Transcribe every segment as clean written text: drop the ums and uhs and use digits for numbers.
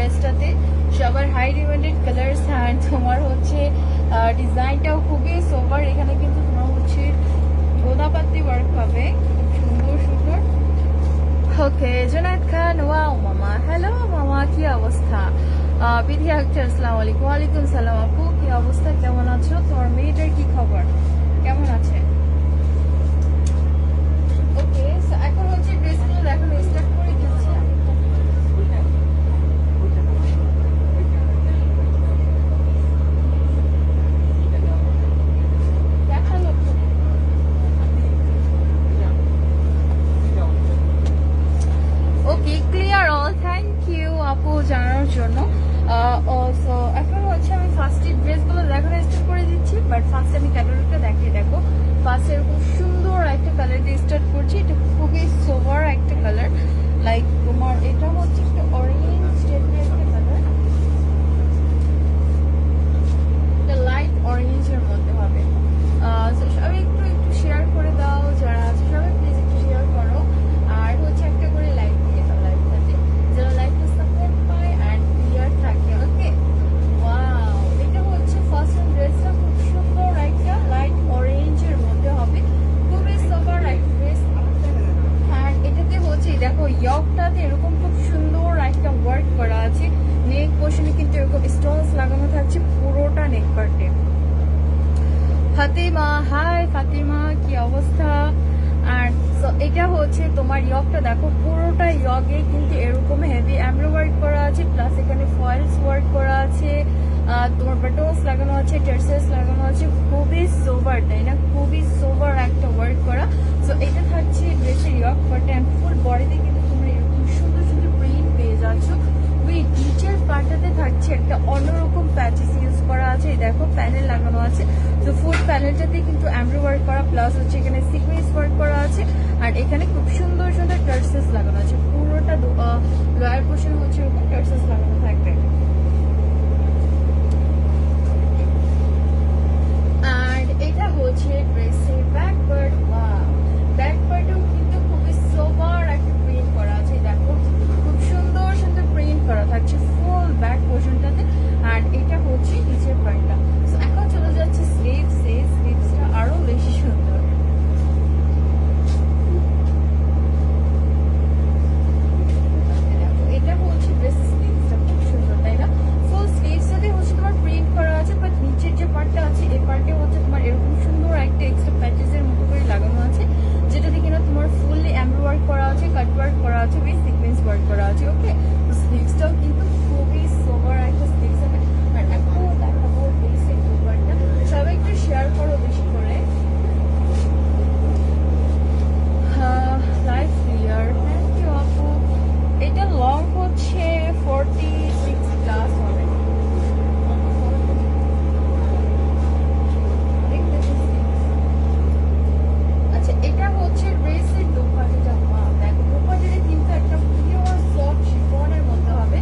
ড্রেসটাতে সবার high demanded colours and তোমার হচ্ছে ডিজাইনটাও খুবই সোবার। এখানে কিন্তু তোমার হচ্ছে গোদাপাতি ওয়ার্ক পাবে, খুব সুন্দর সুন্দর। ওকে জুনায়েদ খান, ওয়াও মামা, হ্যালো মামা, কি অবস্থা? বিধি আক্তার, আসসালামু আলাইকুম। ওয়ালাইকুম সালাম আপু, কি অবস্থা, কেমন আছো? তোমার মেয়েটার কি খবর, কেমন আছে? ওকে এখন হচ্ছে ড্রেসগুলো দেখানো স্টার্ট করে দিচ্ছি। Okay clear all, thank you আপু জানানোর জন্য। সো এখন হচ্ছে আমি ফার্স্টে ড্রেসগুলো দেখানো স্টার্ট করে দিচ্ছি, বাট ফার্স্টে আমি ক্যাটালগটা দেখিয়ে দেখো। ফার্স্টে এরকম সুন্দর একটা কালার দিয়ে স্টার্ট করছি, এটা খুবই সোভার একটা কালার, লাইক তোমার এটা হচ্ছে একটা অরেঞ্জ টাইপের একটা কালার, এটা লাইট অরেঞ্জের মধ্যে হবে। সবাই একটু একটু শেয়ার করে দাও, যারা আছে সবাই প্লিজ একটু শেয়ার করো, আর হচ্ছে একটা করে লাইক দিয়ে দাও লাইভটাতে, যারা লাইভটা সাপোর্ট পায় অ্যান্ড ক্লিয়ার থাকে। ওকে ওয়াও, এটা হচ্ছে ফার্স্ট ড্রেসটা খুব সুন্দর একটা লাইট অরেঞ্জের মধ্যে হবে, খুবই সোবার একটা ড্রেস। আর এটাতে হচ্ছে দেখো ইয়কটাতে এরকম খুব সুন্দর একটা ওয়ার্ক করা আছে, নেক পোর্শনে কিন্তু এরকম স্টোনস লাগানো থাকছে পুরোটা নেক পার্টে। ফাতিমা, হাই ফাতিমা, কি অবস্থা? আর এটা হচ্ছে তোমার ইয়কটা দেখো, পুরোটা ইয়কে কিন্তু এরকম হেভি এমব্রয়ডারি করা আছে, প্লাস এখানে ফয়েলস ওয়ার্ক করা আছে, তোমার বাটনস লাগানো আছে, টার্সেলস লাগানো আছে, খুবই সোবার তাই না, খুবই সোবার একটা ওয়ার্ক করা। সো এটা থাকছে ড্রেসের ইয়ক পার্টে, অ্যান্ড ফুল বডিতে কিন্তু তোমরা এরকম সুন্দর সুন্দর প্রিন্ট পেয়ে যাচ্ছ। উইথ নিচের পার্টটাতে থাকছে একটা অন্যরকম প্যাচেস ইউজ করা আছে, এই দেখো প্যানেল লাগানো আছে। তো ফুল প্যানেলটাতে কিন্তু এমব্রয়ডারি ওয়ার্ক করা, প্লাস হচ্ছে এখানে সিকোয়েন্স ওয়ার্ক করা আছে, আর এখানে খুব সুন্দর সুন্দর টার্সেলস লাগানো আছে, পুরোটা লোয়ার পোর্শন হচ্ছে এরকম টার্সেলস লাগানো থাকবে। আর এটা হচ্ছে ড্রেসের ব্যাক পার্ট, ব্যাক পার্টেও কিন্তু খুবই সোবার একটা প্রিন্ট করা আছে, দেখো খুব সুন্দর সুন্দর প্রিন্ট করা থাকছে ফুল ব্যাক পোর্শনটাতে, আর এটা হচ্ছে নিচের পার্টটা। সো এখন চলে যাচ্ছে স্লিভসে, স্লিভসটা আরো বেশি সুন্দর। এটা হচ্ছে ড্রেসের স্লিভসটা খুব সুন্দর তাই না, ফুল স্লিভসটাতে হচ্ছে তোমার প্রিন্ট করা আছে, বাট নিচের যে পার্টটা আছে এই পার্টে হচ্ছে তোমার এরকম সুন্দর একটা এক্সট্রা প্যাচেসের মতো করে লাগানো আছে, যেটাতে কিনা তোমার ফুললি এমব্রয়ডারি ওয়ার্ক করা আছে, কাট ওয়ার্ক করা আছে, উইথ সিকোয়েন্স ওয়ার্ক করা আছে। ওকে তো স্লিভসটাও কিন্তু খুবই সোবার একটা স্লিভস হবে। আর এখন দেখাবো ড্রেসের দুপাট্টা, সবাই একটু শেয়ার করো বেশি করে। লাইভ ক্লিয়ার, থ্যাংক ইউ আপু। এটা লং হচ্ছে 46 প্লাস হবে। আচ্ছা এটা হচ্ছে ড্রেসের দোপাট্টা, দেখো দোপাট্টাটা কিন্তু একটা পিওর সফট শিফনের মধ্যে হবে,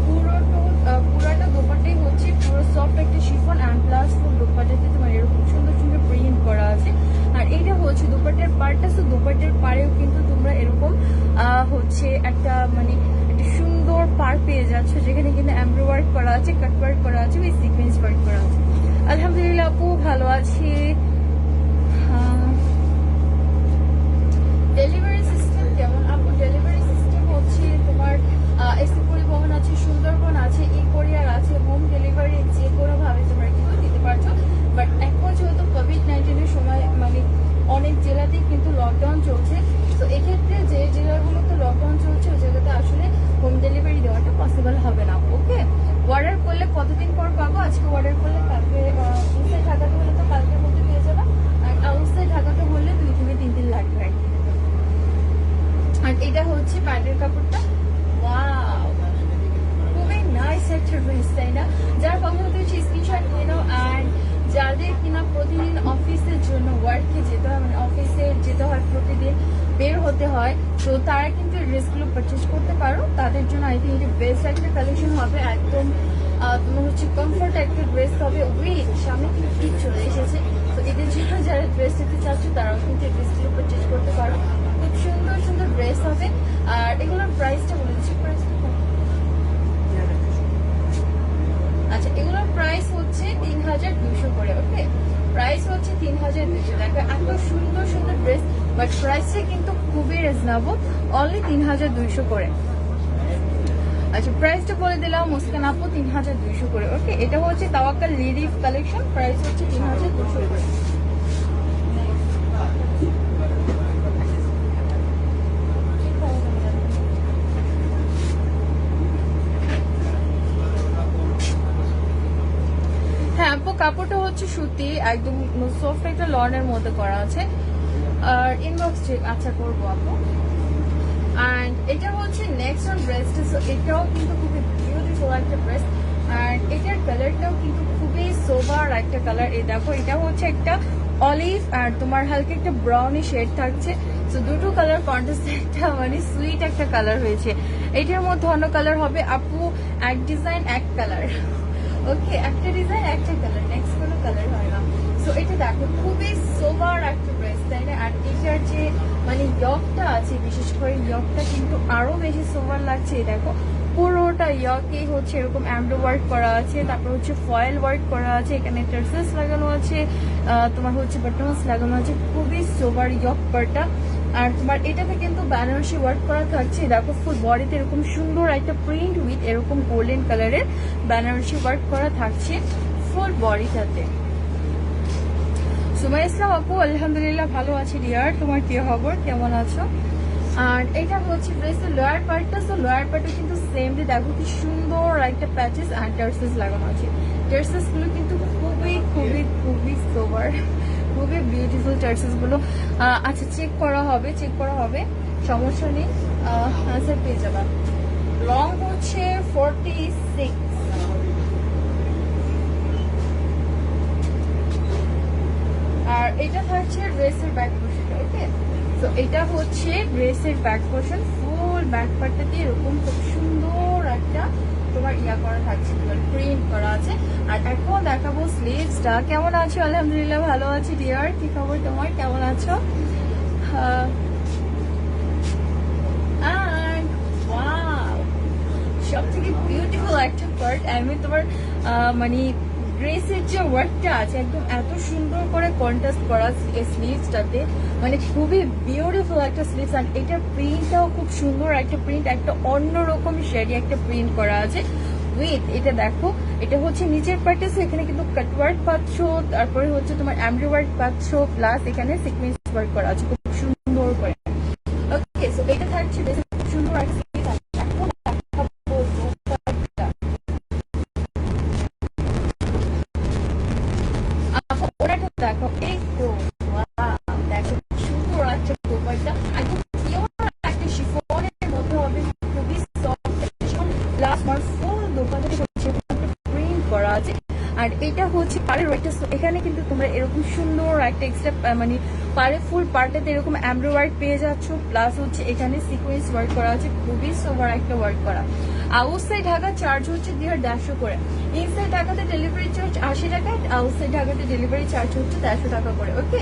পুরোটা দোপাট্টাই হচ্ছে পুরো সফট একটা শিফন, অ্যান্ড প্লাস ফুল দোপাট্টাতে তোমার এরকম সুন্দর সুন্দর প্রিন্ট করা আছে। আর এটা হচ্ছে দোপাট্টার পাড়টা, তো দোপাট্টার পাড়েও কিন্তু তোমরা এরকম হচ্ছে একটা মানে একটা সুন্দর পাড় পেয়ে যাচ্ছ, যেখানে কিন্তু এমব্রয়ডারি ওয়ার্ক করা আছে, কাট ওয়ার্ক করা আছে, উইথ সিকোয়েন্স ওয়ার্ক করা আছে। আলহামদুলিল্লাহ আপু ভালো আছি। ডেলিভারি সিস্টেম কেমন আপু? ডেলিভারি সিস্টেম হচ্ছে তোমার এসি পরিবহন আছে, সুন্দরবন আছে, ই কোরিয়ার আছে, হোম ডেলিভারি যে কোনোভাবে তোমরা কিন্তু দিতে পারছো। বাট এখন যেহেতু কোভিড-19 সময় মানে অনেক জেলাতেই কিন্তু লকডাউন চলছে, তো এক্ষেত্রে যে জেলাগুলোতে লকডাউন চলছে ওই জায়গাতে আসলে হোম ডেলিভারি দেওয়াটা পসিবল হবে না। ওকে অর্ডার করলে কতদিন পর পাবো? আজকে অর্ডার করলে কালকে, ইনসাইড ঢাকাতে হলে তো কালকের মধ্যে পেয়ে যাবে, আর আউটসাইড ঢাকাতে হলে 2 থেকে 3 দিন লাগবে। আর এটা হচ্ছে প্যান্টের কাপড়টা, ওয়াও খুবই নাইস একটা ড্রেস তাই না? যার পছন্দ হচ্ছে স্ক্রিনশট নিয়ে নাও। অ্যান্ড যাদের কিনা প্রতিদিন অফিসের জন্য ওয়ার্কে যেতে হয়, মানে অফিসে যেতে হয়, প্রতিদিন বের হতে হয়, তো তারা কিন্তু ড্রেসগুলো পারচেস করতে পারো। তাদের জন্য আই থিঙ্ক এটা বেস্ট একটা কালেকশন হবে, একদম তোমার হচ্ছে কমফোর্ট একটা ড্রেস হবে। উইথ সামনে কিন্তু ঈদ চলে এসেছে, তো এদের জন্য যারা ড্রেস নিতে চাচ্ছ তারাও কিন্তু এই ড্রেসগুলো পারচেস করতে পারো, খুব সুন্দর সুন্দর ড্রেস হবে। আর এগুলোর প্রাইসটা বলে দিচ্ছি, প্রাইসটা রিজনেবল, অনলি 3200 করে। আচ্ছা প্রাইসটা বলে দিলাম মুস্কান আপু 3200 করে। ওকে, এটা হচ্ছে তাওয়াক্কাল লিরিফ কালেকশন, প্রাইস হচ্ছে 3200 করে। হ্যাঁ আপু কাপড়টা হচ্ছে সুতি, একদম সফট একটা লনের মধ্যে করা আছে। আর ইনবক্স চেক আচ্ছা করবো আপু। অ্যান্ড এটা হচ্ছে নেক্সট অন ড্রেসটা, এটাও কিন্তু খুবই বিউটিফুল একটা ড্রেস। অ্যান্ড এটার কালারটাও কিন্তু খুবই সোবার একটা কালার। এই দেখো এটা হচ্ছে একটা অলিভ আর তোমার হালকা একটা ব্রাউনি শেড থাকছে। তো দুটো কালার কন্ট্রাস্ট, একটা মানে সুইট একটা কালার হয়েছে। এটার মধ্যে অন্য কালার হবে আপু, এক ডিজাইন এক কালার। ওকে, একটা ডিজাইন একটা কালার, নেক্সট কোনো কালার হয় না। সো এটা দেখো খুবই সোবার একটা ড্রেস, তাই না? আর এটার যে মানে ইয়কটা আছে, বিশেষ করে ইয়কটা কিন্তু আরো বেশি সোবার লাগছে। দেখো পুরোটা ইয়কে হচ্ছে এরকম এমব্রো ওয়ার্ক করা আছে, তারপর হচ্ছে ফয়েল ওয়ার্ক করা আছে, এখানে টার্সেলস লাগানো আছে, তোমার হচ্ছে বাটনস লাগানো আছে, খুবই সোবার ইয়ক পার্টটা। আর তোমার এটাতে কিন্তু বেনারসি ওয়ার্ক করা থাকছে। দেখো ফুল বডিতে এরকম সুন্দর একটা প্রিন্ট উইথ এরকম গোল্ডেন কালারের বেনারসি ওয়ার্ক করা থাকছে ফুল বডিটাতে। সুমাই ইসলাম আপু আলহামদুলিল্লাহ ভালো আছি ডিয়ার, তোমার কি খবর, কেমন আছো? আর এটা হচ্ছে ড্রেসের লোয়ার পার্টটা। তো লোয়ার পার্টে কিন্তু সেমলি দেখো কি সুন্দর একটা প্যাচেস আর টার্সেস লাগানো আছে। টার্সেস গুলো কিন্তু খুবই খুবই খুবই সোবার, খুবই বিউটিফুল টার্সেস গুলো। আচ্ছা চেক করা হবে, চেক করা হবে, সমস্যা নেই, আনসার পেয়ে যাবা। লং হচ্ছে 46। আর এটা থাকছে ড্রেসের ব্যাক পোর্শন। ওকে, তো এটা হচ্ছে ড্রেসের ব্যাক পোর্শন, ফুল ব্যাক পার্টটা দিয়ে এরকম খুব সুন্দর একটা তোমার ইয়া করা থাকছে, তোমার প্রিন্ট করা আছে। আর এখন দেখাবো স্লিভসটা। কেমন আছো? আলহামদুলিল্লাহ ভালো আছি ডিয়ার, কি খবর তোমার, কেমন আছো? সব থেকে বিউটিফুল একটা পার্ট, আমি তোমার মানে ড্রেসের যে ওয়ার্কটা আছে একদম এত সুন্দর করে কন্ট্রাস্ট করা স্লিভসটাতে, মানে খুবই বিউটিফুল একটা স্লিভস। আর এটা প্রিন্টটাও খুব সুন্দর একটা প্রিন্ট, একটা অন্যরকম শেডি একটা প্রিন্ট করা আছে উইথ এটা দেখো, এটা হচ্ছে নিচের পার্টে, এখানে কিন্তু কাট ওয়ার্ক পাচ্ছ, তারপরে হচ্ছে তোমার এমব্রয়ডারি ওয়ার্ক পাচ্ছ, প্লাস এখানে সিকোয়েন্স ওয়ার্ক করা আছে খুব সুন্দর করে। ওকে, সো এটা থাকছে খুব সুন্দর একটা দেখো, এই তো দেখো সুন্দর একটা দোপাট্টা, একদম পিওর একটা শিফনের মধ্যে হবে, খুবই সফট প্লাস আমার ফুল দোপাট্টা হচ্ছে প্রিন্ট করা আছে। আর এটা হচ্ছে পাড়ের একটা, এখানে কিন্তু তোমরা এরকম সুন্দর একটা এক্সট্রা মানে পাড়ে ফুল পার্টেতে এরকম এমব্রয়ডারি ওয়ার্ক পেয়ে যাচ্ছ, প্লাস হচ্ছে এখানে সিকোয়েন্স ওয়ার্ক করা আছে, খুবই সোবার একটা ওয়ার্ক করা। আউটসাইড ঢাকা চার্জ হচ্ছে 150 করে, ইনসাইড ঢাকাতে ডেলিভারি চার্জ 80 টাকা, আউটসাইড ঢাকাতে ডেলিভারি চার্জ হচ্ছে 150 টাকা করে। ওকে,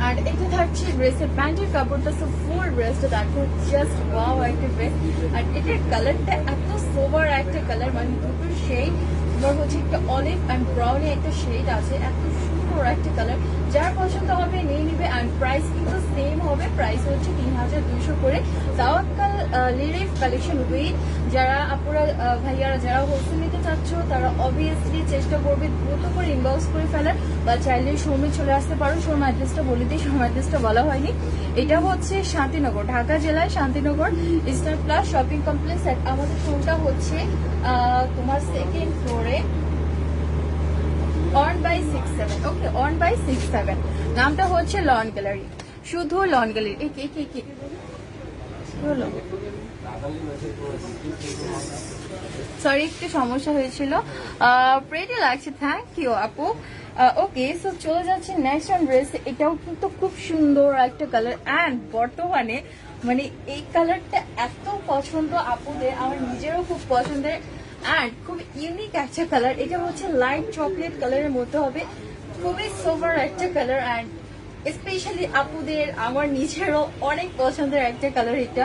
আর এটা থাকছে ড্রেসের প্যান্টের কাপড়টা, সো ফুল ড্রেসটা দেখো জাস্ট ওয়াও একটা ড্রেস। আর এটার কালারটা এত সোবার একটা কালার, মানে দুটো শেড, তোমার হচ্ছে একটা অলিভ অ্যান্ড ব্রাউনি একটা শেড আছে, এত সুন্দর একটা কালার, যার পছন্দ হবে নিয়ে নিবে। আর প্রাইস কিন্তু সেম হবে, প্রাইস হচ্ছে 3200 করে। তাওয়াক্কাল লিরিফ কালেকশন উইথ, যারা আপুরা ভাইয়ারা যারা হোলসেল নিতে চাচ্ছ তারা অবভিয়াসলি চেষ্টা করবে দ্রুত করে ইনবক্স করে ফেলার, বা চাইলে শোরুমে চলে আসতে পারো। শোরুম অ্যাড্রেসটা বলে দিই, শোরুম অ্যাড্রেসটা বলা হয়নি। এটা হচ্ছে শান্তিনগর, ঢাকা জেলায় Shantinagar Easter plus shopping complex. আমাদের শোরুমটা হচ্ছে তোমার সেকেন্ড ফ্লোরে অন বাই 67। ওকে, অন বাই 67, নামটা হচ্ছে লন গ্যালারি, শুধু লন গ্যালারি। এই কি কি কি হলো, সরি একটু সমস্যা হয়েছিল। প্রেটি লাগছে, থ্যাংক ইউ আপু। ওকে, সো চলে যাচ্ছে নেক্সট অন ড্রেস। এটাও কিন্তু খুব সুন্দর একটা কালার, অ্যান্ড বর্তমানে মানে এই কালারটা এত পছন্দ আপুদের, আমার নিজেরও খুব পছন্দের, অ্যান্ড খুব ইউনিক একটা কালার। এটা হচ্ছে লাইট চকলেট কালারের মধ্যে হবে, খুবই সোভার একটা কালার, অ্যান্ড স্পেশালি আপুদের আমার নিজেরও অনেক পছন্দের একটা কালার এটা।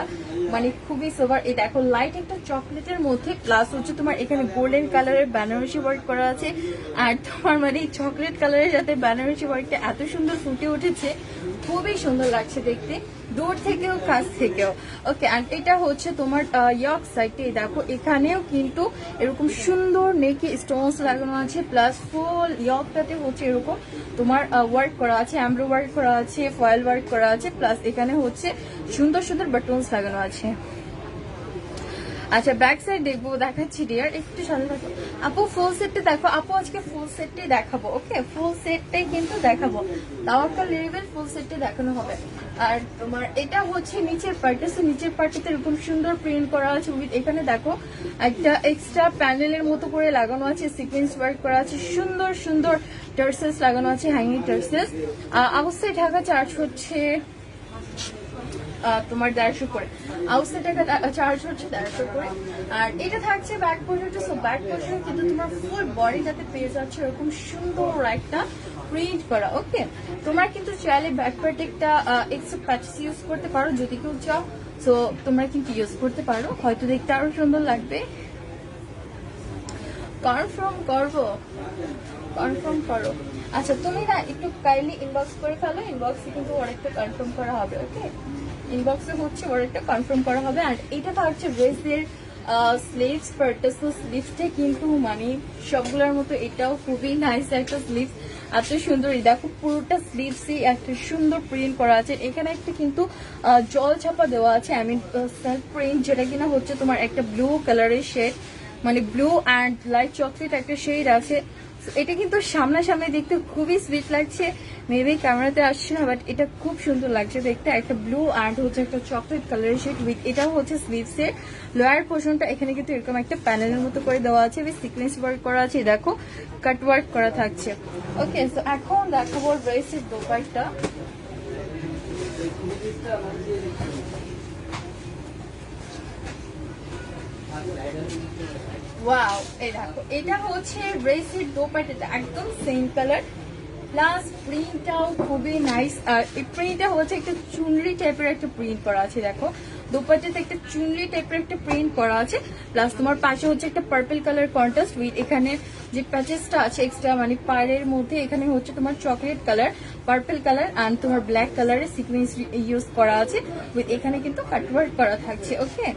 মানে খুবই সোভার। এই দেখো লাইট একটা চকলেটের মধ্যে প্লাস হচ্ছে তোমার এখানে গোল্ডেন কালারের বেনারসি ওয়ার্ক করা আছে। আর তোমার মানে চকলেট কালারের সাথে বেনারসি ওয়ার্কটা এত সুন্দর ফুটে উঠেছে, খুবই সুন্দর লাগছে দেখতে, দূর থেকেও কাছ থেকেও। ওকে, আর এটা হচ্ছে তোমার ইয়ক সাইডে দেখো, এখানেও কিন্তু এরকম সুন্দর নেকি স্টোনস লাগানো আছে, প্লাস ফুল ইয়কটাতে হচ্ছে এরকম তোমার ওয়ার্ক করা আছে, এমব্রো ওয়ার্ক করা আছে, ফয়েল ওয়ার্ক করা আছে, প্লাস এখানে হচ্ছে সুন্দর সুন্দর বাটনস লাগানো আছে। আচ্ছা ব্যাক সাইড দেখবো, দেখাচ্ছি ডিয়ার, একটু সাথে থাকো। আপু ফুল সেটটা দেখো, আপু আজকে ফুল সেটটাই দেখাবো। ওকে, ফুল সেটটাই কিন্তু দেখাবো, তাও একটা লেভেল ফুল সেটটা দেখানো হবে। আর তোমার এটা হচ্ছে নিচের পার্টে, নিচের পার্টিতে এরকম সুন্দর প্রিন্ট করা আছে উইথ এখানে দেখো একটা এক্সট্রা প্যানেলের মতো করে লাগানো আছে, সিকোয়েন্স ওয়ার্ক করা আছে, সুন্দর সুন্দর টার্সেস লাগানো আছে, হ্যাঙ্গিং টার্সেস। অবশ্যই ঢাকা চার্জ হচ্ছে তোমার 150 করে, আউটসাইড চার্জ হচ্ছে 150 করে। আর এটা থাকছে ব্যাক পোর্শনটা, সো ব্যাক পোর্শন কিন্তু তোমার ফুল বডিটাতে পেয়ে যাচ্ছে এরকম সুন্দর একটা প্রিন্ট করা। ওকে, তোমরা কিন্তু চাইলে ব্যাক পার্টে একটা এক্সট্রা প্যাচেস ইউজ করতে পারো যদি কেউ চাও, সো তোমরা কিন্তু ইউজ করতে পারো, হয়তো দেখতে আরো সুন্দর লাগবে। কনফার্ম করবো, কনফার্ম করো। আচ্ছা তুমি না একটু কাইন্ডলি ইনবক্স করে ফেলো, ইনবক্সে কিন্তু অনেকটা কনফার্ম করা হবে। ওকে, ইনবক্সে হচ্ছে অনেকটা কনফার্ম করা হবে। আর এটা থাকছে ড্রেসের স্লিভস পার্টটা, সো স্লিভসটা কিন্তু মানে সবগুলোর মতো এটাও খুবই নাইস একটা স্লিভস, এত সুন্দর। দেখো পুরোটা স্লিভসই একটা সুন্দর প্রিন্ট করা আছে, এখানে একটা কিন্তু জল ছাপা দেওয়া আছে, আই মিন সেলফ প্রিন্ট, যেটা কিনা হচ্ছে তোমার একটা ব্লু কালারের শেড, মানে ব্লু অ্যান্ড লাইট চকলেট একটা শেড আছে। এটা কিন্তু সামনাসামনি দেখতে খুবই সুইট লাগছে, মেবি ক্যামেরাতে আসছে না, বাট এটা খুব সুন্দর লাগছে দেখতে। একটা ব্লু অ্যান্ড হচ্ছে একটা চকলেট কালারের শেড উইথ এটা হচ্ছে স্লিভসের লোয়ার পোর্শনটা, এখানে কিন্তু এরকম একটা প্যানেলের মতো করে দেওয়া আছে, উইথ সিকোয়েন্স ওয়ার্ক করা আছে, দেখো কাট ওয়ার্ক করা থাকছে। ওকে, সো এখন দেখাবো ড্রেসের দোপাট্টা। ওয়াও, এই দেখো এটা হচ্ছে ড্রেসের দোপাট্টাটা একদম সেম কালার, প্লাস প্রিন্টটাও খুবই নাইস। আর এই প্রিন্টটা হচ্ছে একটা চুনরি টাইপের একটা প্রিন্ট করা আছে, দেখো দোপাট্টাতে একটা চুনরি টাইপের একটা প্রিন্ট করা আছে, প্লাস তোমার পাশে হচ্ছে একটা পার্পল কালার কন্ট্রাস্ট উইথ এখানে যে প্যাচেসটা আছে এক্সট্রা, মানে পাড়ের মধ্যে এখানে হচ্ছে তোমার chocolate colour, purple colour and তোমার ব্ল্যাক কালারের সিকোয়েন্স ইউজ করা আছে, উইথ এখানে কিন্তু কাটওয়ার্ক করা থাকছে। ওকে,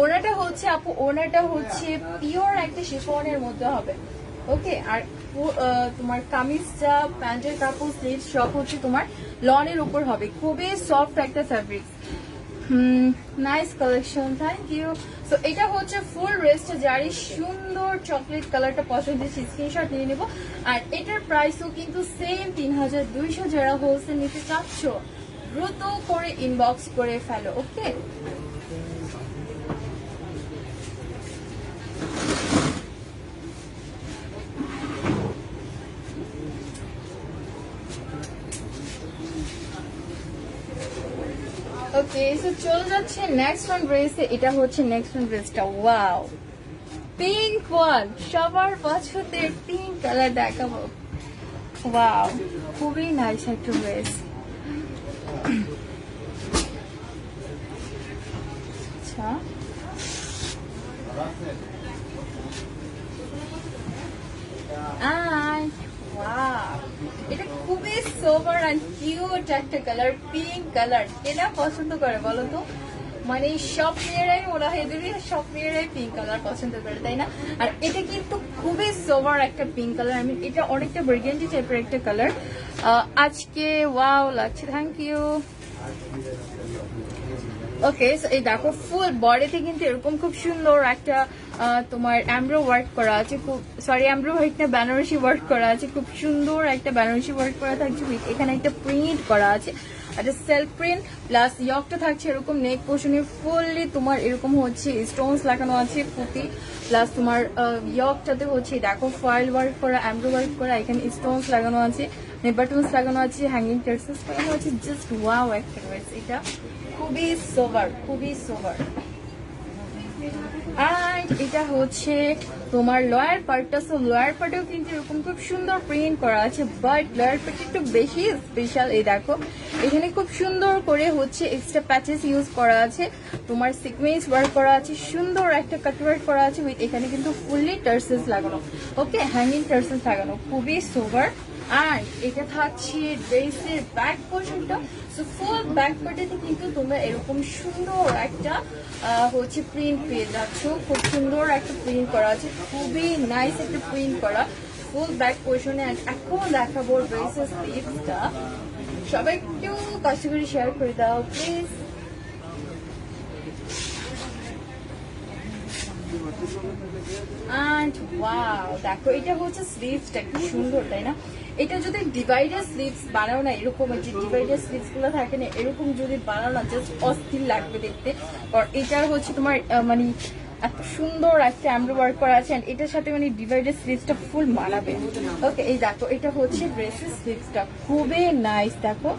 ওনাটা হচ্ছে আপু, ওনাটা হচ্ছে পিওর একটা শিফনের মধ্যে হবে। ওকে, আর তোমার কামিজটা, প্যান্টের কাপড়, স্লিভ সব হচ্ছে তোমার লনের উপর হবে, খুবই সফট একটা fabric. Nice collection, thank you. So এটা হচ্ছে ফুল ড্রেসটা, যারই সুন্দর চকলেট কালারটা পছন্দ হচ্ছে স্ক্রিনশট নিয়ে নেবো। আর এটার প্রাইসও কিন্তু সেম 3200, যারা হোলসেল নিতে চাচ্ছ দ্রুত করে ইনবক্স করে ফেলো। ওকে, ওকে, সো চলে যাচ্ছে নেক্সট ওয়ান ড্রেসে। এটা হচ্ছে নেক্সট ওয়ান ড্রেসটা, ওয়াও পিঙ্ক ওয়ান, সবার পছন্দের পিঙ্ক কালার দেখাবো। ওয়াও, খুবই নাইস একটা ড্রেস। আচ্ছা, এটা খুবই সোবার অ্যান্ড কিউট একটা কালার, পিঙ্ক কালার। এটা পছন্দ করে বলো তো, মানে সব মেয়েরাই ওরা হেদুরি, সব মেয়েরাই পিঙ্ক কালার পছন্দ করে, তাই না? আর এটা কিন্তু খুবই সোবার একটা পিঙ্ক কালার, আমি এটা অনেকটা বার্গেন্ডি টাইপের একটা কালার। আজকে ওয়াও লাগছে, থ্যাংক ইউ। ওকে, এই দেখো ফুল বডিতে কিন্তু এরকম খুব সুন্দর একটা তোমার এমব্রো ওয়ার্ক করা আছে, খুব সরি এমব্রো ওয়ার্ক না, বেনারসি ওয়ার্ক করা আছে, খুব সুন্দর একটা বেনারসি ওয়ার্ক করা থাকছে, এখানে একটা প্রিন্ট করা আছে, একটা সেলফ প্রিন্ট, প্লাস ইয়কটা থাকছে এরকম নেক পোর্শনে ফুললি তোমার এরকম হচ্ছে স্টোনস লাগানো আছে পুঁতি, প্লাস তোমার ইয়কটাতে হচ্ছে দেখো ফয়েল ওয়ার্ক করা, এমব্রো ওয়ার্ক করা, এখানে স্টোনস লাগানো আছে, বাটনস লাগানো আছে, হ্যাঙ্গিং টার্সেস লাগানো আছে, জাস্ট ওয়াও একটা ড্রেস। এটা খুবই সোবার, খুবই সোবার। আর এটা হচ্ছে তোমার লয়ার পার্টটা। সো লয়ার পার্টেও কিন্তু এরকম খুব সুন্দর প্রিন্ট করা আছে, বাট লয়ার পার্টটা একটু বেশি স্পেশাল। এই দেখো এখানে খুব সুন্দর করে হচ্ছে এক্সট্রা প্যাচেস ইউজ করা আছে, তোমার সিকোয়েন্স ওয়ার্ক করা আছে, সুন্দর একটা কাট ওয়ার্ক করা আছে উইথ এখানে কিন্তু ফুললি টার্সেস লাগানো, ওকে হ্যাঙ্গিং টার্সেস লাগানো, খুবই সোবার। আর এটা থাকছে ড্রেসের ব্যাক পোর্শনটা। সো ফুল ব্যাক পার্টেতে কিন্তু তোমরা এরকম সুন্দর একটা হচ্ছে প্রিন্ট পেয়ে যাচ্ছ, খুব সুন্দর একটা প্রিন্ট করা আছে, খুবই নাইস একটা প্রিন্ট করা ফুল ব্যাক পোর্শনে। এখন দেখাবো ড্রেসের স্লিভসটা। সবাই একটু কষ্ট করে শেয়ার করে দাও প্লিজ। And wow, দেখো এটা হচ্ছে স্লিভসটা কি সুন্দর, তাই না? এটা যদি ডিভাইডার স্লিভস বানাও না, এরকম যে ডিভাইডার স্লিভস গুলো থাকে না, এরকম যদি বানাও না, জাস্ট অস্থির লাগবে দেখতে। আর এটা হচ্ছে তোমার মানে এত সুন্দর একটা এমব্রয়ডারি ওয়ার্ক করা আছে, এন্ড এটার সাথে মানে ডিভাইডার স্লিভসটা ফুল মানাবে। ওকে, এই দেখো এটা হচ্ছে ড্রেসের স্লিভসটা, খুবই নাইস দেখো।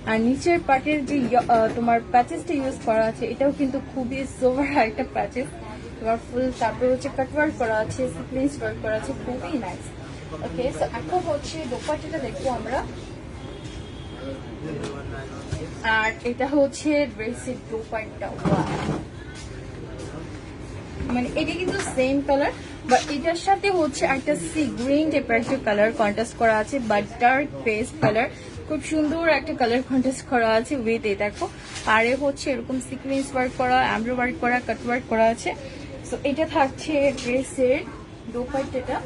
আর নিচের পার্টের যে তোমার প্যাচেসটা ইউজ করা আছে, এটাও কিন্তু খুবই সোভার একটা প্যাচেস, তোমার ফুল তারপরে হচ্ছে কাট ওয়ার্ক করা আছে, সিকোয়েন্স ওয়ার্ক করা আছে, খুবই নাইস। ওকে, সো এখন হচ্ছে দোপাট্টাটা দেখবো আমরা। আর এটা হচ্ছে ড্রেসের দোপাট্টা, মানে এটা কিন্তু সেম কালার, বাট এটার সাথে হচ্ছে একটা সি গ্রিন টাইপের একটা কালার কন্ট্রাস্ট করা আছে, বাট ডার্ক পেস্ট কালার, খুব সুন্দর একটা কালার কন্ট্রাস্ট করা আছে উইথ এই দেখো পারে হচ্ছে এরকম সিকোয়েন্স ওয়ার্ক করা, এমব্রয়ডারি ওয়ার্ক করা, কাট ওয়ার্ক করা আছে। সো এটা থাকছে ড্রেসের দোপাট্টাটা।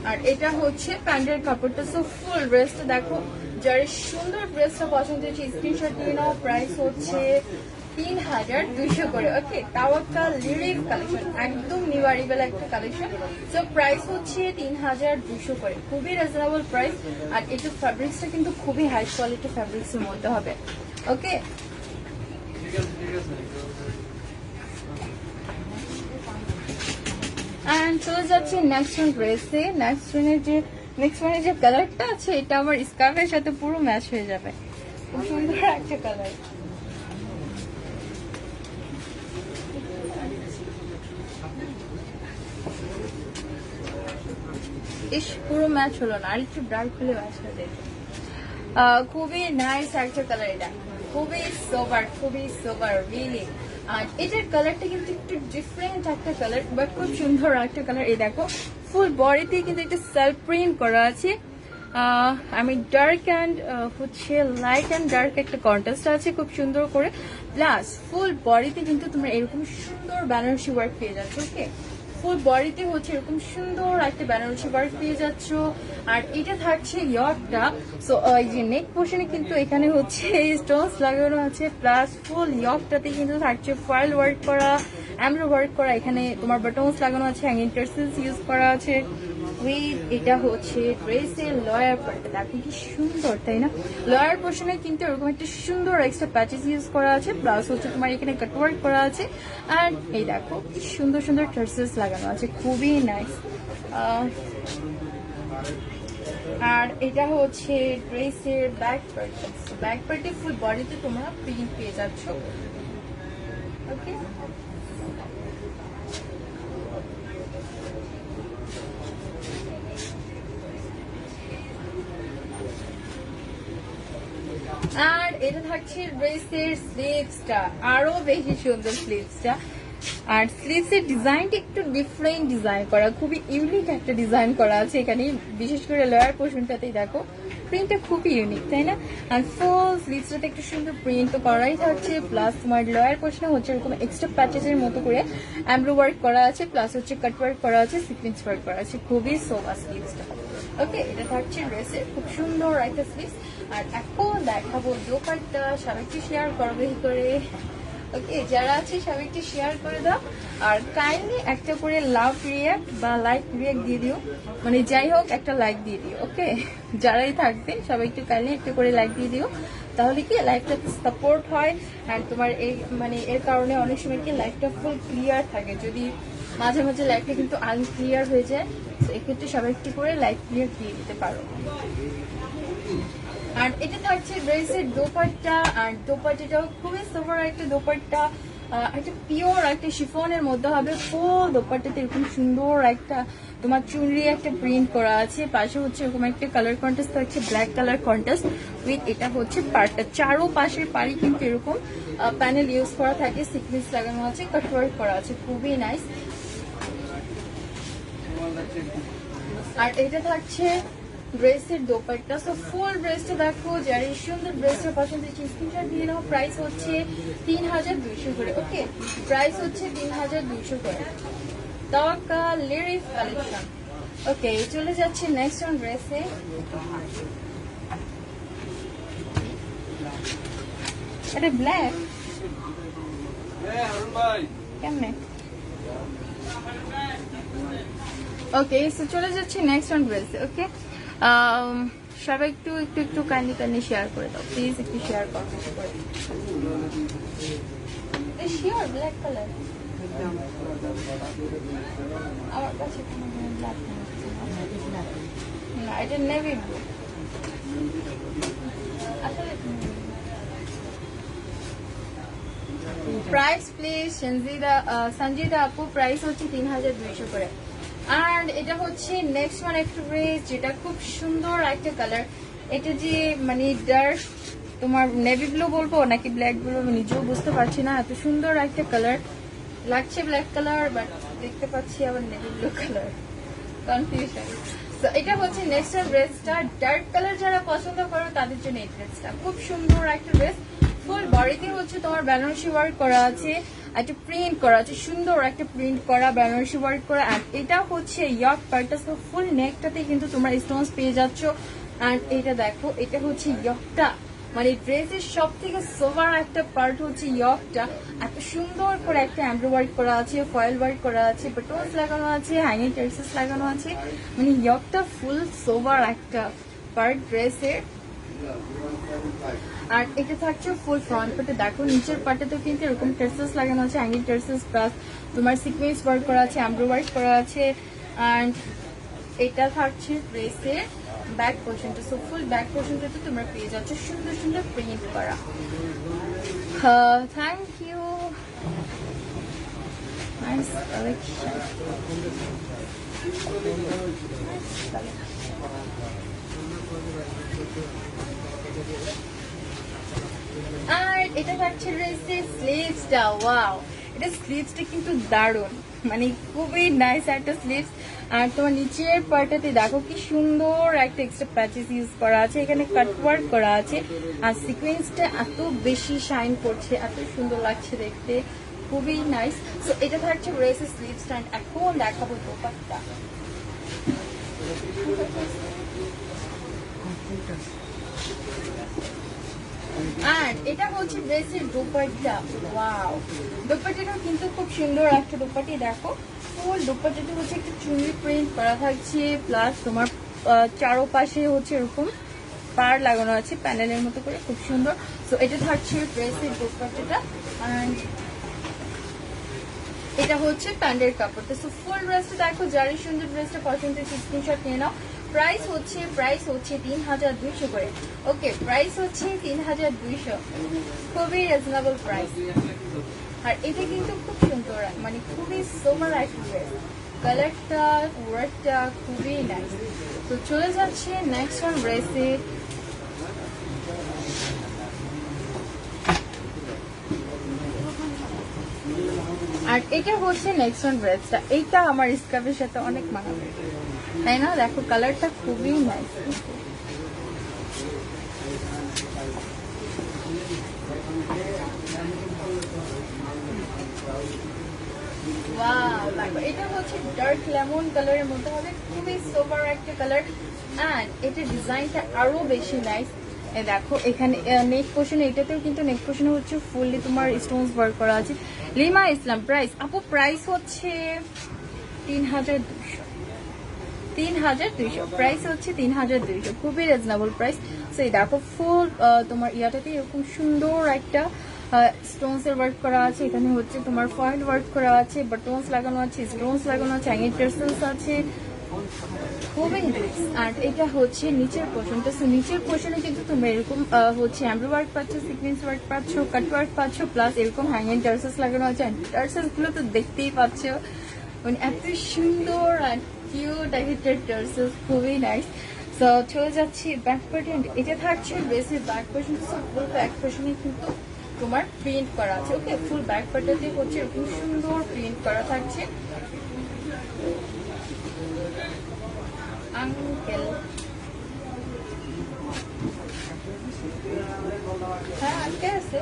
আর এটা হচ্ছে প্যান্টের কাপড়টা। সো ফুল ড্রেসটা দেখো, যার সুন্দর ড্রেসটা পছন্দ হচ্ছে স্ক্রিনশট দিয়ে নাও। প্রাইস হচ্ছে 3200 করে। ওকে, তাও একটা লিরিক কালেকশন, একদম নিউ অ্যারাইভাল একটা কালেকশন। সো প্রাইস হচ্ছে 3200 করে, খুবই রিজনেবল প্রাইস। আর এটা ফ্যাব্রিক্সটা কিন্তু খুবই হাই কোয়ালিটি ফ্যাব্রিক্সের মধ্যে হবে। ওকে, এন্ড চলে যাচ্ছে নেক্সট ওয়ান ড্রেসে। নেক্সট ওয়ানের যে কালারটা আছে, এটা আমার স্কার্ফের সাথে পুরো ম্যাচ হয়ে যাবে, খুব সুন্দর একটা কালার। ইস, পুরো ম্যাচ হলো না, আর একটু ডার্ক হলে ম্যাচ হয়ে যেত। খুবই নাইস একটা কালার, এটা খুবই সোবার রিয়েলি। আর এটার কালারটা কিন্তু একটু ডিফারেন্ট একটা কালার, বাট খুব সুন্দর একটা কালার। এই দেখো ফুল বডিতে কিন্তু একটা সেলফ প্রিন্ট করা আছে, আমি ডার্ক অ্যান্ড হচ্ছে লাইট অ্যান্ড ডার্ক একটা কন্ট্রাস্ট আছে খুব সুন্দর করে, প্লাস ফুল বডিতে কিন্তু তোমরা এরকম সুন্দর বেনারসি ওয়ার্ক পেয়ে যাচ্ছ। ওকে, ফুল বডিতে হচ্ছে এরকম সুন্দর একটা বেনারসি ওয়ার্ক পেয়ে যাচ্ছ। আর এটা থাকছে ইয়কটা। সো এই যে নেক পোর্শনে কিন্তু এখানে হচ্ছে স্টোনস লাগানো আছে, প্লাস ফুল ইয়কটাতে কিন্তু থাকছে ফয়েল ওয়ার্ক করা, এমব্রয়ডারি ওয়ার্ক করা, এখানে তোমার বাটনস লাগানো আছে, হ্যাঙ্গিং টার্সেলস ইউজ করা আছে উইথ। এটা হচ্ছে ড্রেসের লয়ার পার্ট, দেখো কি সুন্দর, তাই না? লয়ার পোর্শনে কিন্তু এরকম একটা সুন্দর এক্সট্রা প্যাচেস ইউজ করা আছে, প্লাস হচ্ছে তোমার এখানে কাট ওয়ার্ক করা আছে। আর এই দেখো কি সুন্দর সুন্দর টার্সেলস লাগানো আছে, খুবই নাইস। আর এটা হচ্ছে ড্রেসের ব্যাক পার্ট। ব্যাক পার্টে ফুল বডিতে তোমরা প্রিন্ট পেয়ে যাচ্ছ। ওকে, আর এটা থাকছে ড্রেসের স্লিভসটা, আরো বেশি সুন্দর স্লিভসটা। আর স্লিভস এর ডিজাইনটা একটু ডিফারেন্ট ডিজাইন করা, খুবই ইউনিক একটা ডিজাইন করা আছে এখানে, বিশেষ করে লোয়ার পোর্শনটাতেই দেখো প্রিন্টটা খুবই ইউনিক, তাই না? আর ফুল স্লিভসটাতে একটু সুন্দর প্রিন্ট তো করাই থাকছে, প্লাস তোমার লোয়ার পোর্শনে হচ্ছে এরকম এক্সট্রা প্যাচেসের মতো করে এমব্রয়ডারি ওয়ার্ক করা আছে, প্লাস হচ্ছে কাট ওয়ার্ক করা আছে, সিকোয়েন্স ওয়ার্ক করা আছে, খুবই সোভা স্লিভসটা। ওকে, এটা থাকছে ড্রেসের খুব সুন্দর একটা স্লিভস। আর এখন দেখাবো দোপাট্টা। সবাইকে শেয়ার করো বেশি করে। ওকে, যারা আছে সবাইকে শেয়ার করে দাও, আর কাইন্ডলি একটা করে লাভ রিয়াক্ট বা লাইক রিয়াক্ট দিয়ে দিও, মানে যাই হোক একটা লাইক দিয়ে দিও। ওকে, যারাই থাকবে সবাই একটু কাইন্ডলি একটা করে লাইক দিয়ে দিও, তাহলে কি লাইফটাতে সাপোর্ট হয়। আর তোমার এই মানে এর কারণে অনেক সময় কি লাইফটা ফুল ক্লিয়ার থাকে, যদি মাঝে মাঝে লাইটটা কিন্তু আনক্লিয়ার হয়ে যায়, তো এক্ষেত্রে সবাই একটু করে লাইট ক্লিয়ার দিয়ে দিতে পারো। আর এটা থাকছে ড্রেসের দোপাট্টা, আর দোপাট্টাটাও খুবই সুপার একটা দোপাট্টা, একটা পিওর একটা শিফনের মধ্যে হবে। ফুল দোপাট্টাতে এরকম সুন্দর একটা তোমার চুনরি একটা প্রিন্ট করা আছে, পাশে হচ্ছে এরকম একটা কালার কন্ট্রাস্ট থাকছে, ব্ল্যাক কালার কন্ট্রাস্ট উইথ এটা হচ্ছে পার্টটা। চারো পাশের পাড়ি কিন্তু এরকম প্যানেল ইউজ করা থাকে, সিকোয়েন্স লাগানো আছে, কাটওয়ার্ক করা আছে, খুবই নাইস। আর এটা থাকছে ড্রেসের দোপাট্টা। সো ফুল ড্রেসটা দেখো, যারা এই সুন্দর ড্রেসটা পছন্দ হচ্ছে স্ক্রিনশট দিয়ে নাও। প্রাইস হচ্ছে 3200 করে। ওকে, প্রাইস হচ্ছে 3200 করে। তাওয়াক্কা লিরিক্স কালেকশন। ওকে, চলে যাচ্ছে নেক্সট অন ড্রেসে। এটা ব্ল্যাক কেমনে? ওকে, সো চলে যাচ্ছে নেক্সট অন ড্রেসে। ওকে, সবাই একটু একটু একটু কাইন্ডলি শেয়ার করে দাও প্লিজ, একটু শেয়ার করো বেশি করে। শিওর ব্ল্যাক কালার আমার কাছে কোনো ব্ল্যাক না, এটা নেভি ব্লু আসলে। প্রাইস প্লিজ সঞ্জিদা আপু, প্রাইস হচ্ছে 3200 করে। আর এটা হচ্ছে নেক্সট ওয়ান একটা ড্রেস, যেটা খুব সুন্দর একটা কালার। এটা যে মানে ডার্ক তোমার নেভি ব্লু বলবো নাকি ব্ল্যাক ব্লু আমি নিজেও বুঝতে পারছি না, এত সুন্দর একটা কালার লাগছে, ব্ল্যাক কালার বাট দেখতে পাচ্ছি আবার নেভি ব্লু কালার, কনফিউশন। তো এটা হচ্ছে নেক্সট ড্রেসটা, ডার্ক কালার যারা পছন্দ করো তাদের জন্য এই ড্রেসটা খুব সুন্দর একটা ড্রেস। ফুল বডিতে হচ্ছে তোমার বেনারসি ওয়ার্ক করা আছে, একটা প্রিন্ট করা আছে, সুন্দর একটা প্রিন্ট করা বেনারসি ওয়ার্ক করা। আর এটা হচ্ছে ইয়ক পার্টটা, ফুল নেকটাতে কিন্তু তোমরা স্টোনস পেয়ে যাচ্ছ। আর এটা দেখো, এটা হচ্ছে ইয়কটা, মানে ড্রেসের সব থেকে সোভার একটা পার্ট হচ্ছে ইয়কটা। এত সুন্দর করে একটা এমব্রয়ডারি করা আছে, ফয়েল ওয়ার্ক করা আছে, বাটনস লাগানো আছে, হ্যাঙ্গিং টার্সেস লাগানো আছে, মানে ইয়কটা ফুল সোভার একটা পার্ট ড্রেসের। আর এটা থাকছে ফুল ফ্রন্ট পার্টে, দেখো নিচের পার্টেতেও কিন্তু এরকম টার্সেস লাগানো আছে, হ্যাঙ্গিং টার্সেস প্লাস তোমার সিকোয়েন্স ওয়ার্ক করা আছে, এমব্রয়ডারি করা আছে। অ্যান্ড এটা থাকছে ড্রেসের ব্যাক পোর্শনটা। সো ফুল ব্যাক পোর্শনটাতে তোমরা পেয়ে যাচ্ছ সুন্দর সুন্দর প্রিন্ট করা। Thank you, nice collection. আর এটা থাকছে ড্রেসের স্লিভসটা। ওয়াও, এটা স্লিভসটা কিন্তু দারুণ, মানে খুবই নাইস একটা স্লিভস। আর তোমার নিচের পার্টটাতে দেখো কি সুন্দর একটা এক্সট্রা প্যাচেস ইউজ করা আছে, এখানে কাটওয়ার্ক করা আছে, আর সিকোয়েন্সটা এত বেশি শাইন করছে, এত সুন্দর লাগছে দেখতে, খুবই নাইস। সো এটা থাকছে ড্রেসের স্লিভসটা। এখন দেখাবো দোপাট্টা। আর এটা হচ্ছে ড্রেসের দোপাট্টা। ওয়াও, দোপাট্টাটাও কিন্তু খুব সুন্দর একটা দোপাট্টা। দেখো ফুল দোপাট্টাটা হচ্ছে একটা চুনরি প্রিন্ট করা থাকছে, প্লাস তোমার চারোপাশে হচ্ছে এরকম পার লাগানো আছে প্যানেলের মতো করে, খুব সুন্দর। তো এটা থাকছে ড্রেসের দোপাট্টাটা। অ্যান্ড এটা হচ্ছে প্যান্টের কাপড়টা। সো ফুল ড্রেসটা দেখো, যারই সুন্দর ড্রেসটা পছন্দ হচ্ছে স্ক্রিনশট নিয়ে নাও। প্রাইস হচ্ছে 3200 করে। ওকে, প্রাইস হচ্ছে 3200, খুবই রিজনেবল প্রাইস। আর এটা কিন্তু খুব সুন্দর, মানে খুবই সোমার একটা ড্রেস, কালারটা ওয়ার্কটা খুবই নাইস। তো চলে যাচ্ছে নেক্সট ওয়ান ড্রেসে। আর এটা হচ্ছে নেক্সট ওয়ান ড্রেসটা, এইটা আমার স্কার্ফের সাথে অনেক মানাবে, তাই না? দেখো কালারটা খুবই নাইস। এটা হচ্ছে ডার্ক লেমন কালারের মধ্যে হবে, খুবই সোবার একটা কালার। অ্যান্ড এটা ডিজাইনটা আরো বেশি নাইস। দেখো এখানে নেক পোর্শন, এটাতেও কিন্তু নেক পোর্শনে হচ্ছে ফুললি তোমার স্টোনস ওয়ার্ক করা আছে। লিমা ইসলাম, প্রাইস আপু প্রাইস হচ্ছে 3200, প্রাইস হচ্ছে 3200, খুবই রিজনেবল প্রাইস। সো এই দেখো ফুল তোমার ইয়াটাতে এরকম সুন্দর একটা স্টোনস এর ওয়ার্ক করা আছে, এখানে হচ্ছে তোমার ফয়েল ওয়ার্ক করা আছে, বাটনস লাগানো আছে, স্টোনস লাগানো আছে, হ্যাঙ্গিং টার্সেলস আছে, খুবই নাইস। আর এটা হচ্ছে নিচের পোর্শনটা, সো নিচের পোর্শনে কিন্তু তুমি এরকম হচ্ছে এমব্রয়ডারি ওয়ার্ক পাচ্ছ, সিকোয়েন্স ওয়ার্ক পাচ্ছ, কাট ওয়ার্ক পাচ্ছ, প্লাস এরকম হ্যাঙ্গিং টার্সেলস লাগানো আছে। টার্সেলস গুলো তো দেখতেই পাচ্ছ, মানে এত সুন্দর আর কিউট একটা টার্সেলস, খুবই নাইস। সো চলে যাচ্ছি ব্যাক পোর্শন, এটা থাকছে ড্রেসের back portion. So full back পোর্শনে কিন্তু তোমার প্রিন্ট করা আছে, ওকে, ফুল ব্যাক পার্টটাতে হচ্ছে এরকম সুন্দর প্রিন্ট করা থাকছে। আঙ্কেল হ্যাঁ আজকে আছে।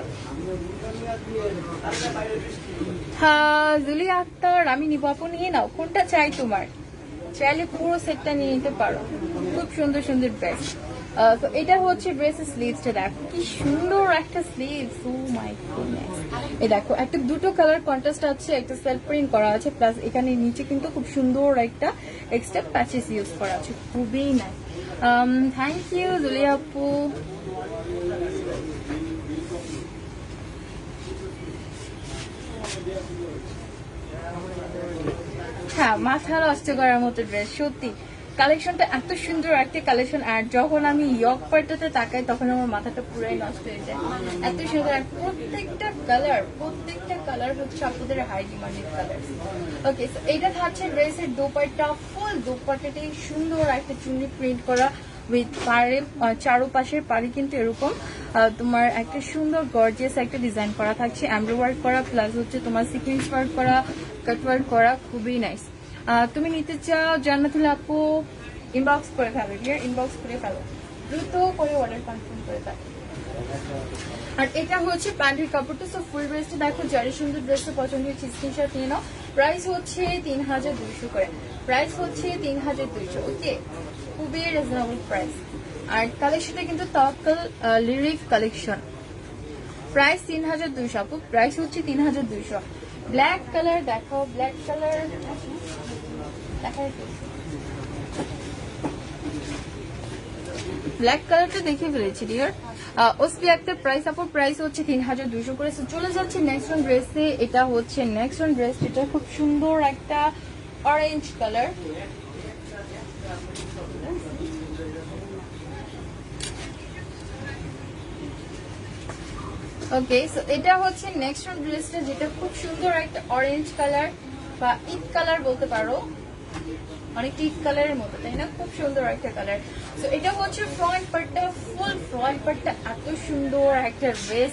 হ্যাঁ জুলি আক্তার, আমি নিব, আপু নিয়ে নাও, কোনটা চাই তোমার? চাইলে পুরো সেটটা নিয়ে নিতে পারো, খুব সুন্দর সুন্দর ড্রেস। তো এটা হচ্ছে ড্রেসের স্লিভসটা, দেখো কি সুন্দর একটা স্লিভস, ও মাই গডনেস। এই দেখো একটা দুটো কালার কন্ট্রাস্ট আছে, একটা সেলফ প্রিন্ট করা আছে, প্লাস এখানে নিচে কিন্তু খুব সুন্দর একটা এক্সট্রা প্যাচেস ইউজ করা আছে, খুবই নাইস। থ্যাংক ইউ জুলি আপু। হ্যাঁ মাথা নষ্ট করার মতো ড্রেস, সত্যি কালেকশনটা এত সুন্দর একটা কালেকশন। আর যখন আমি ইয়ক পার্টটাতে তাকাই তখন আমার মাথাটা পুরাই নষ্ট হয়ে যায়, এত সুন্দর। আর প্রত্যেকটা কালার হচ্ছে আপনাদের হাই ডিমান্ডেড কালার। ওকে, এইটা থাকছে ড্রেসের দোপাট্টা, ফুল দোপাট্টাটাই সুন্দর একটা চুনি প্রিন্ট করা উইথ পাড়ে, চারোপাশের পাড়ি কিন্তু এরকম তোমার একটা সুন্দর গর্জিয়াস একটা ডিজাইন করা থাকছে, এমব্রয়ডারি ওয়ার্ক করা, প্লাস হচ্ছে তোমার সিকোয়েন্স ওয়ার্ক করা, কাট ওয়ার্ক করা, খুবই নাইস। তুমি নিতে চাও জান্নাতুল আপু, ইনবক্স করে ফেলো, ডিয়ার ইনবক্স করে ফেলো, দ্রুত করে অর্ডার কনফার্ম করে ফেলো। আর এটা হচ্ছে প্যান্টের কাপড়টা, সো ফুল ড্রেসটা দেখো, যারা সুন্দর ড্রেসটা পছন্দ হচ্ছে স্ক্রিনশট নিয়ে নাও। প্রাইস হচ্ছে 3200 করে, প্রাইস হচ্ছে 3200, ওকে, খুবই রিজনেবল প্রাইস। আর কালেকশনটা কিন্তু তাওয়াক্কাল লিরিক কালেকশন, প্রাইস 3200 আপু, প্রাইস হচ্ছে 3200। ব্ল্যাক কালার দেখো, ব্ল্যাক কালার দেখা, ব্ল্যাক কালারটা দেখে ফেলেছি ডিয়ার। ওসপি একটা প্রাইস আপু, প্রাইস হচ্ছে 3200 করে। চলে যাচ্ছে নেক্সট ওয়ান ড্রেসে, এটা হচ্ছে নেক্সট ওয়ান ড্রেস, এটা খুব সুন্দর একটা অরেঞ্জ কালার। ওকে, সো এটা হচ্ছে নেক্সট ওয়ান ড্রেসটা, যেটা খুব সুন্দর একটা অরেঞ্জ কালার বা ইট কালার বলতে পারো, অনেকটা ইট কালারের মতো, তাই না? খুব সুন্দর একটা কালার। তো এটা হচ্ছে ফ্রন্ট পার্টটা, ফুল ফ্রন্ট পার্টটা এত সুন্দর একটা ড্রেস।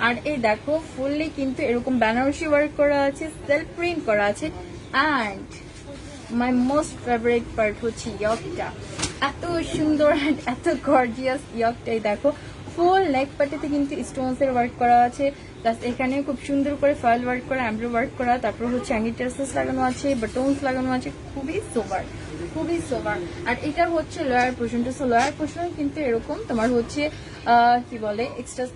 আর এই দেখো ফুললি কিন্তু এরকম বেনারসি ওয়ার্ক করা আছে, সেলফ প্রিন্ট করা আছে। And my most favourite part হচ্ছে ইয়কটা, এত সুন্দর অ্যান্ড এত গর্জিয়াস ইয়কটাই দেখো। ফুল নেক পার্টিতে কিন্তু স্টোনস এর ওয়ার্ক করা আছে, প্লাস এখানে খুব সুন্দর করে ফয়েল ওয়ার্ক করা, এমব্রয়ডারি ওয়ার্ক করা, তারপর হচ্ছে হ্যাঙ্গিং টার্সেলস লাগানো আছে, বাটনস লাগানো আছে, খুবই সোবার, খুবই সোবার। আর এটা হচ্ছে লোয়ার পোর্শনটা, সো লোয়ার পোর্শন কিন্তু এরকম তোমার হচ্ছে কি বলে এক্সট্রা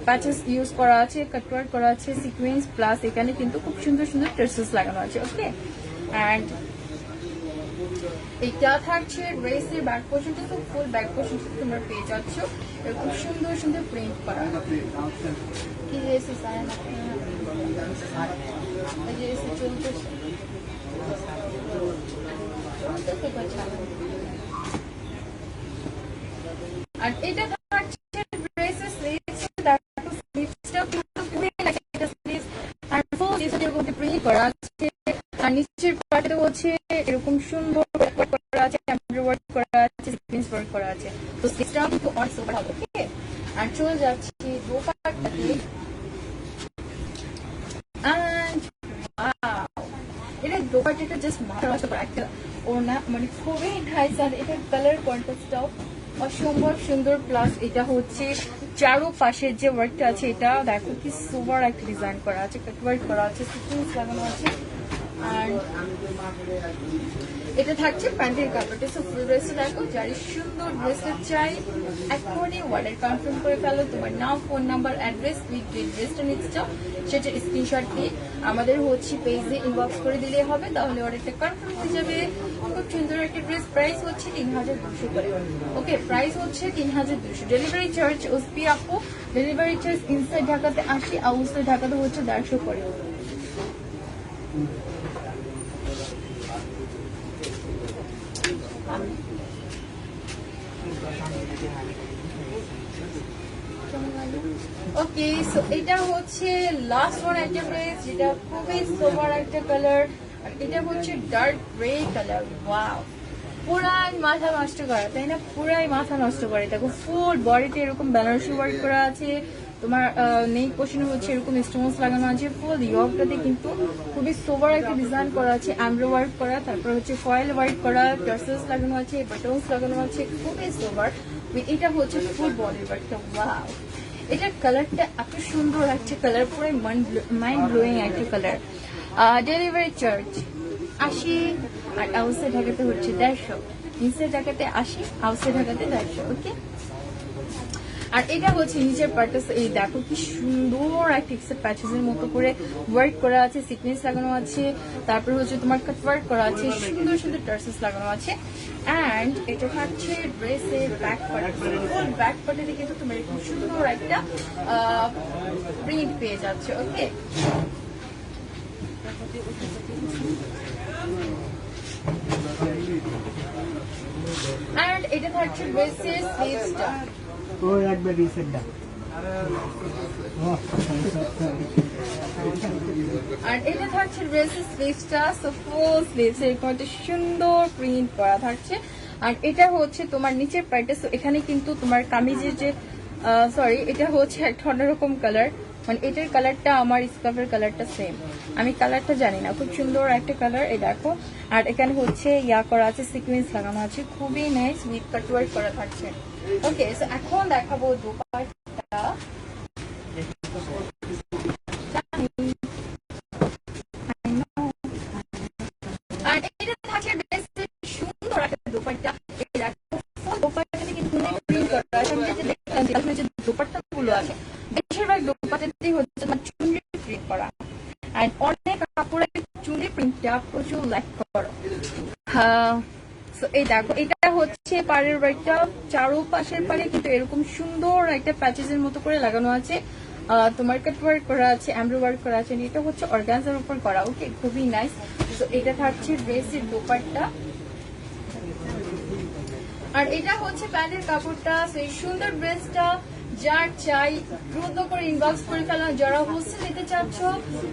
প্যাচেস ইউজ করা আছে, কাটওয়ার্ক করা আছে, সিকোয়েন্স, প্লাস এখানে কিন্তু খুব সুন্দর সুন্দর টার্সেলস লাগানো আছে, ওকে। অ্যান্ড এটা থাকছে ড্রেসের ব্যাক পোর্শনটা, তো ফুল ব্যাক পোর্শনটা তোমরা পেয়ে যাচ্ছ এরকম সুন্দর সুন্দর প্রিন্ট করা। কি এসে চলতেছে, আর এটা থাকছে ড্রেসের স্লিভসটা, দেখো স্লিভসটা কিন্তু খুবই নাকি এটা স্লিভস, আর ফুল স্লিভসটা এরকম প্রিন্ট করা আছে। আর নিচের পার্টে হচ্ছে এরকম সুন্দর ওয়ার্ক করা আছে, এমব্রয়ডারি ওয়ার্ক করা আছে, সিকোয়েন্স ওয়ার্ক করা আছে, তো স্লিভসটা কিন্তু অন সুপার হবে, ওকে। আর চলে যাচ্ছি দোপাট্টাতে, and wow, এটা দোপাট্টাটা জাস্ট মাথা নষ্ট করা একটা ওড়না, মানে খুবই নাইস। আর এটার কালার কন্ট্রাস্টটাও অসম্ভব সুন্দর, প্লাস এটা হচ্ছে চারো পাশের যে ওয়ার্কটা আছে এটা দেখো কি সুপার একটা ডিজাইন করা আছে, কাট ওয়ার্ক করা আছে, সিকোয়েন্স লাগানো আছে। আর এটা থাকছে প্যান্টের কাপড়টা, সো ফুল ড্রেসটা দেখো, যার সুন্দর ড্রেসটা চাই এখনই অর্ডার কনফার্ম করে ফেলো, তোমার নাম, ফোন নাম্বার, অ্যাড্রেস, উইথ যে ড্রেসটা নিতে চাও সেটা স্ক্রিনশট দিয়ে। আমাদের হচ্ছে পেজে ইনবক্স করে দিলে হবে, তাহলে অর্ডারটা কনফার্ম হয়ে যাবে। খুব সুন্দর একটা ড্রেস, প্রাইস হচ্ছে 3200 করে। ওকে, প্রাইস হচ্ছে 3200। ডেলিভারি চার্জ ওসপি আপু, ডেলিভারি চার্জ ইনসাইড ঢাকাতে 80, আউটসাইড ঢাকাতে হচ্ছে 150 করে। ওকে, সো এটা হচ্ছে লাস্ট ওয়ান একটা ড্রেস, যেটা খুবই সোবার একটা কালার, আর এটা হচ্ছে ডার্ক গ্রে কালার। ওয়াও, পুরাই মাথা নষ্ট করা, তাই না? পুরাই মাথা নষ্ট করে। দেখো ফুল বডিতে এরকম বেনারসি ওয়ার্ক করা আছে, তোমার নেক পোর্শনে হচ্ছে এরকম স্টোনস লাগানো আছে, ফুল ইয়কটাতে কিন্তু খুবই সোবার একটা ডিজাইন করা আছে, এমব্রয়ডারি ওয়ার্ক করা, তারপর হচ্ছে ফয়েল ওয়ার্ক করা, টার্সেলস লাগানো আছে, বাটনস লাগানো আছে, খুবই সোবার। এটা হচ্ছে ফুল বডি ওয়ার্কটা। ওয়াও, এটার কালারটা এত সুন্দর একটা কালার, পুরো মাইন্ড ব্লোয়িং একটা কালার। ডেলিভারি চার্জ 80, আর আউটসাইড ঢাকাতে হচ্ছে 150। ইনসাইড ঢাকাতে 80, আউটসাইড ঢাকাতে 150। ওকে, আর এটা হচ্ছে নিচের পার্টটা, এই দেখো কি সুন্দর একটা এক্সেট প্যাচেসের মতো করে ওয়ার্ক করা আছে, সিকোয়েন্স লাগানো আছে, তারপর হচ্ছে তোমার কাট ওয়ার্ক করা আছে, সুন্দর সুন্দর টার্সেস লাগানো আছে। অ্যান্ড এটা হচ্ছে ড্রেসের ব্যাক পার্ট, ফুল ব্যাক পার্টে কিন্তু তোমার খুব সুন্দর একটা প্রিন্ট পেয়ে যাচ্ছে। ওকে, অ্যান্ড এটা থাকছে ড্রেসের স্লিভসটা। আর এটা থাকছে ড্রেসের স্লিভসটা, সো ফুল স্লিভস এরকম একটা সুন্দর প্রিন্ট করা থাকছে। আর এটা হচ্ছে তোমার নিচের পার্টে, সো এখানে কিন্তু তোমার কামিজের যে সরি, এটা হচ্ছে একটা অন্যরকম কালার, মানে এটার কালারটা আমার স্কার্ফের কালারটা সেম, আমি কালারটা জানি না, খুব সুন্দর একটা কালার। এই দেখো, আর এখানে হচ্ছে ইয়া করা আছে, সিকোয়েন্স লাগানো আছে, খুবই নাইস উইথ কাটওয়ার্ক করা থাকছে। ওকে, সো এখন দেখাবো দোপাট্টা। আর এটা থাকছে ড্রেসের সুন্দর একটা দোপাট্টা। এই দেখো, দোপাট্টাতে কিন্তু প্রিন্ট করা আছে। আমি যে দেখলাম যে দোপাট্টাগুলো আছে, বেশিরভাগ দোপাট্টাতেই হচ্ছে তোমার চুনরি প্রিন্ট করা, আর অনেক কাপড়ের চুনরি প্রিন্টটা প্রচুর লাইক করো। এই দেখো, এটা হচ্ছে পাড়ের ওয়ার্কটা, চারোপাশের পাড়ে কিন্তু এরকম সুন্দর একটা প্যাচেসের মতো করে লাগানো আছে, তোমার কাট ওয়ার্ক করা আছে, এমব্রয়ডারি ওয়ার্ক করা আছে, এটা হচ্ছে অর্গানজার উপর করা। ওকে, খুবই নাইস। তো এটা থাকছে ড্রেসের দোপাট্টা, আর এটা হচ্ছে প্যান্টের কাপড়টা। সেই সুন্দর ড্রেসটা যার চাই দ্রুত করে ইনবক্স করে ফেলা। যারা হোস্টেল নিতে চাচ্ছ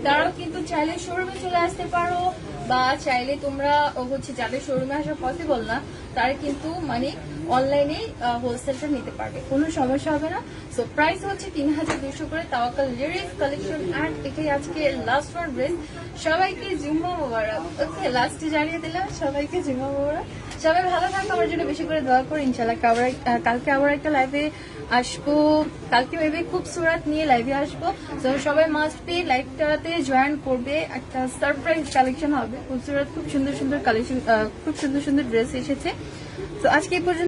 তারাও কিন্তু চাইলে শোরুমে চলে আসতে পারো, বা চাইলে তোমরা হচ্ছে যাদের শোরুমে আসা পসিবল না তারা কিন্তু মানে অনলাইনে হোলসেলটা নিতে পারবে, কোনো সমস্যা হবে না। সো প্রাইস হচ্ছে 3200 করে। তাওয়াক্কাল লিরিক্স কালেকশন, অ্যান্ড এটাই আজকে লাস্ট ওয়ান ড্রেস। সবাইকে জুম্মা মোবারক। ওকে, লাস্টে জানিয়ে দিলাম সবাইকে জুম্মা মোবারক। সবাই ভালো থাকো, আমার জন্য বেশি করে দোয়া করো। ইনশাল্লাহ কালকে আবার একটা লাইভে আসবো, কালকে ভেবে খুব সুরাত নিয়ে লাইভে আসবো। তো সবাই মাস্ট বি লাইভটাতে জয়েন করবে, একটা সারপ্রাইজ কালেকশন হবে। খুব সুরাত, খুব সুন্দর সুন্দর কালেকশন, খুব সুন্দর সুন্দর ড্রেস এসেছে। তো আজকে এই পর্যন্ত।